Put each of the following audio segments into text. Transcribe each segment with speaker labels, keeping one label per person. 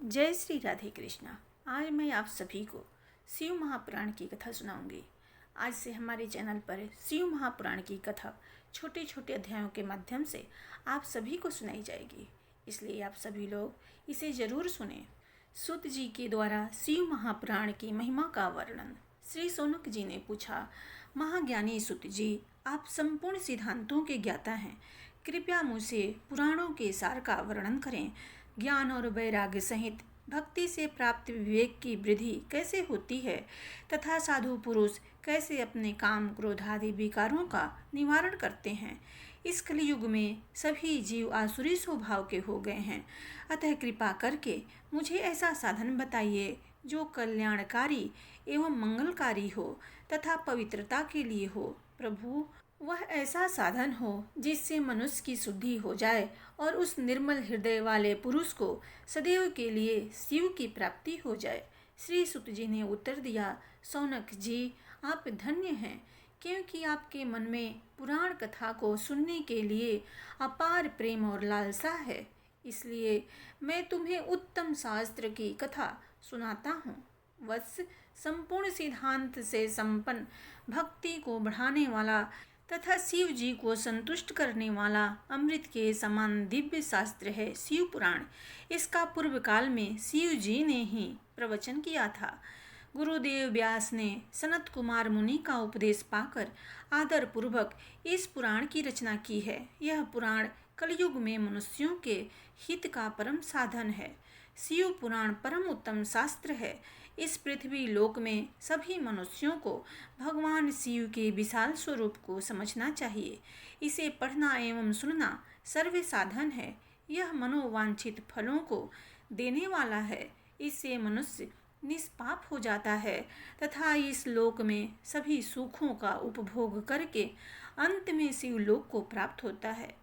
Speaker 1: जय श्री राधे कृष्णा। आज मैं आप सभी को शिव महापुराण की कथा सुनाऊंगी। आज से हमारे चैनल पर शिव महापुराण की कथा छोटे छोटे अध्यायों के माध्यम से आप सभी को सुनाई जाएगी, इसलिए आप सभी लोग इसे ज़रूर सुनें। सूत जी के द्वारा शिव महापुराण की महिमा का वर्णन। श्री शौनक जी ने पूछा, महाज्ञानी सूत जी, आप संपूर्ण सिद्धांतों के ज्ञाता हैं, कृपया मुझसे पुराणों के सार का वर्णन करें। ज्ञान और वैराग्य सहित भक्ति से प्राप्त विवेक की वृद्धि कैसे होती है तथा साधु पुरुष कैसे अपने काम क्रोध आदि विकारों का निवारण करते हैं। इस कलयुग में सभी जीव आसुरी स्वभाव के हो गए हैं, अतः कृपा करके मुझे ऐसा साधन बताइए जो कल्याणकारी एवं मंगलकारी हो तथा पवित्रता के लिए हो। प्रभु, वह ऐसा साधन हो जिससे मनुष्य की शुद्धि हो जाए और उस निर्मल हृदय वाले पुरुष को सदैव के लिए शिव की प्राप्ति हो जाए। श्री सूत जी ने उत्तर दिया, शौनक जी, आप धन्य हैं, क्योंकि आपके मन में पुराण कथा को सुनने के लिए अपार प्रेम और लालसा है, इसलिए मैं तुम्हें उत्तम शास्त्र की कथा सुनाता हूँ। वत्स, संपूर्ण सिद्धांत से संपन्न, भक्ति को बढ़ाने वाला तथा शिव जी को संतुष्ट करने वाला अमृत के समान दिव्य शास्त्र है शिव पुराण। इसका पूर्व काल में शिव जी ने ही प्रवचन किया था। गुरुदेव व्यास ने सनत कुमार मुनि का उपदेश पाकर आदर पूर्वक इस पुराण की रचना की है। यह पुराण कलयुग में मनुष्यों के हित का परम साधन है। शिव पुराण परम उत्तम शास्त्र है। इस पृथ्वी लोक में सभी मनुष्यों को भगवान शिव के विशाल स्वरूप को समझना चाहिए। इसे पढ़ना एवं सुनना सर्व साधन है। यह मनोवांछित फलों को देने वाला है। इससे मनुष्य निष्पाप हो जाता है तथा इस लोक में सभी सुखों का उपभोग करके अंत में शिवलोक को प्राप्त होता है।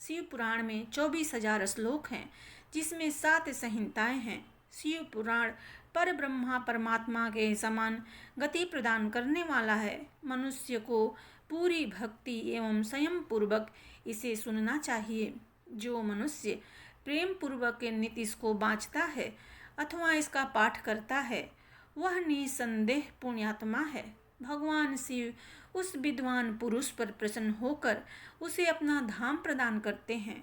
Speaker 1: शिव पुराण में 24,000 श्लोक हैं, जिसमें 7 संहिताएं हैं। शिव पुराण पर ब्रह्मा परमात्मा के समान गति प्रदान करने वाला है। मनुष्य को पूरी भक्ति एवं संयम पूर्वक इसे सुनना चाहिए। जो मनुष्य प्रेम पूर्वक नित्य इसको बाँचता है अथवा इसका पाठ करता है, वह निसंदेह पुण्यात्मा है। भगवान शिव उस विद्वान पुरुष पर प्रसन्न होकर उसे अपना धाम प्रदान करते हैं।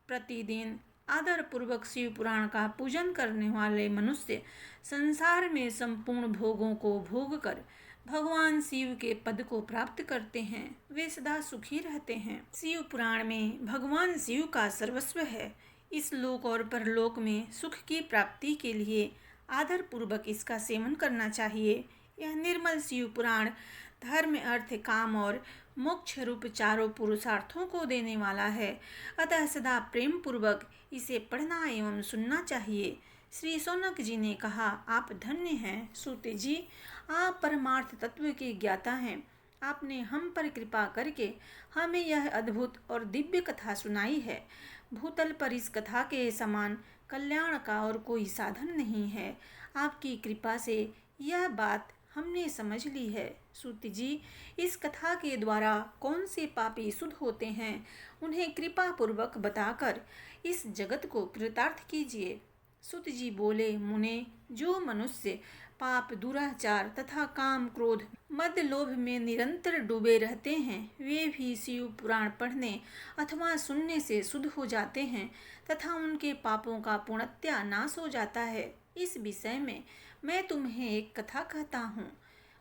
Speaker 1: प्रतिदिन आदर पूर्वक शिव पुराण का पूजन करने वाले मनुष्य संसार में संपूर्ण भोगों को भोग कर भगवान शिव के पद को प्राप्त करते हैं। वे सदा सुखी रहते हैं। शिव पुराण में भगवान शिव का सर्वस्व है। इस लोक और परलोक में सुख की प्राप्ति के लिए आदर पूर्वक इसका सेवन करना चाहिए। यह निर्मल शिव पुराण धर्म, अर्थ, काम और मोक्ष रूप चारों पुरुषार्थों को देने वाला है, अतः सदा प्रेम पूर्वक इसे पढ़ना एवं सुनना चाहिए। श्री शौनक जी ने कहा, आप धन्य हैं सूत जी, आप परमार्थ तत्व के ज्ञाता हैं। आपने हम पर कृपा करके हमें यह अद्भुत और दिव्य कथा सुनाई है। भूतल पर इस कथा के समान कल्याण का और कोई साधन नहीं है। आपकी कृपा से यह बात हमने समझ ली है। सूत जी, इस कथा के द्वारा कौन से पापी शुद्ध होते हैं, उन्हें कृपा पूर्वक बताकर इस जगत को कृतार्थ कीजिए। सूत जी बोले, मुने, जो मनुष्य पाप, दुराचार तथा काम, क्रोध, मद, लोभ में निरंतर डूबे रहते हैं, वे भी शिव पुराण पढ़ने अथवा सुनने से शुद्ध हो जाते हैं तथा उनके पापों का पूर्णतया नाश हो जाता है। इस विषय में मैं तुम्हें एक कथा कहता हूँ।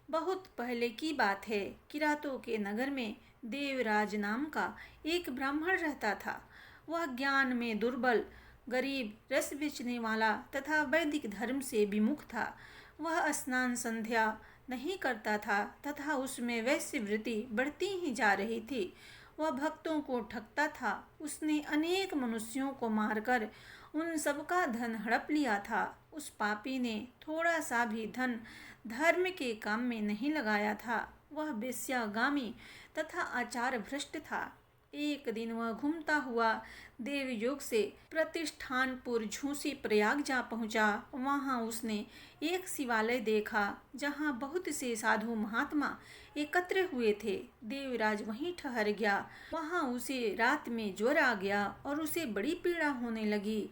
Speaker 1: बहुत पहले की बात है। किरातों के नगर में देवराज नाम का एक ब्राह्मण रहता था। वह ज्ञान में दुर्बल, गरीब, रस बेचने वाला तथा वैदिक धर्म से विमुख था। वह स्नान संध्या नहीं करता था तथा उसमें वैश्य वृत्ति बढ़ती ही जा रही थी। वह भक्तों को ठगता था। उसने अनेक मनुष्यों को मारकर उन सबका धन हड़प लिया था। उस पापी ने थोड़ा सा भी धन धर्म के काम में नहीं लगाया था। वह वेश्यागामी तथा आचार भ्रष्ट था। एक दिन वह घूमता हुआ देवयोग से प्रतिष्ठानपुर झूसी प्रयाग जा पहुंचा। वहां उसने एक शिवालय देखा जहां बहुत से साधु महात्मा एकत्र हुए थे। देवराज वहीं ठहर गया। वहां उसे रात में ज्वर आ गया और उसे बड़ी पीड़ा होने लगी।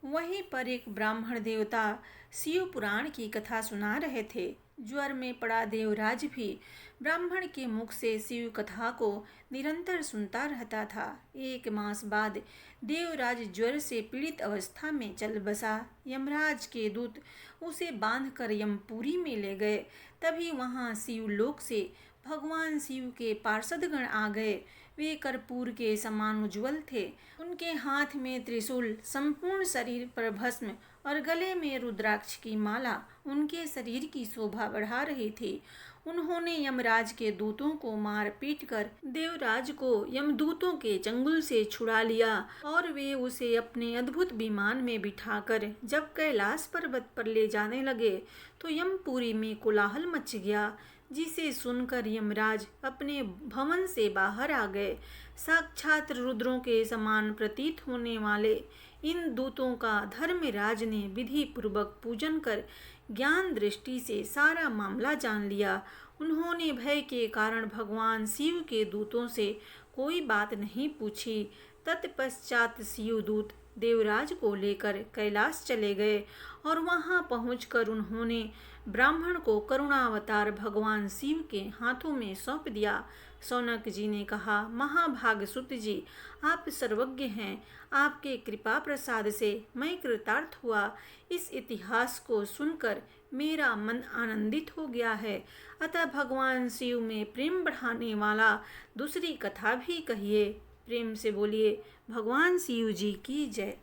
Speaker 1: वहीं पर एक ब्राह्मण देवता शिव पुराण की कथा सुना रहे थे। ज्वर में पड़ा देवराज भी ब्राह्मण के मुख से शिव कथा को निरंतर सुनता रहता था। 1 मास बाद देवराज ज्वर से पीड़ित अवस्था में चल बसा। यमराज के दूत उसे बांधकर यमपुरी में ले गए। तभी वहां शिवलोक से भगवान शिव के पार्षदगण आ गए। वे कर्पूर के समान उज्ज्वल थे। उनके हाथ में त्रिशूल, संपूर्ण शरीर पर भस्म और गले में रुद्राक्ष की माला उनके शरीर की शोभा बढ़ा रही थी। उन्होंने यमराज के दूतों को मार पीट कर देवराज को यमदूतों के चंगुल से छुड़ा लिया और वे उसे अपने अद्भुत विमान में बिठाकर जब कैलाश पर्वत पर ले जाने लगे तो यमपुरी में कोलाहल मच गया, जिसे सुनकर यमराज अपने भवन से बाहर आ गए। साक्षात रुद्रों के समान प्रतीत होने वाले इन दूतों का धर्मराज ने विधि पूर्वक पूजन कर ज्ञान दृष्टि से सारा मामला जान लिया। उन्होंने भय के कारण भगवान शिव के दूतों से कोई बात नहीं पूछी। तत्पश्चात शिवदूत देवराज को लेकर कैलाश चले गए और वहां पहुंचकर उन्होंने ब्राह्मण को करुणावतार भगवान शिव के हाथों में सौंप दिया। शौनक जी ने कहा, महाभाग सुत जी, आप सर्वज्ञ हैं। आपके कृपा प्रसाद से मैं कृतार्थ हुआ। इस इतिहास को सुनकर मेरा मन आनंदित हो गया है। अतः भगवान शिव में प्रेम बढ़ाने वाला दूसरी कथा भी कहिए। प्रेम से बोलिए भगवान शिव जी की जय।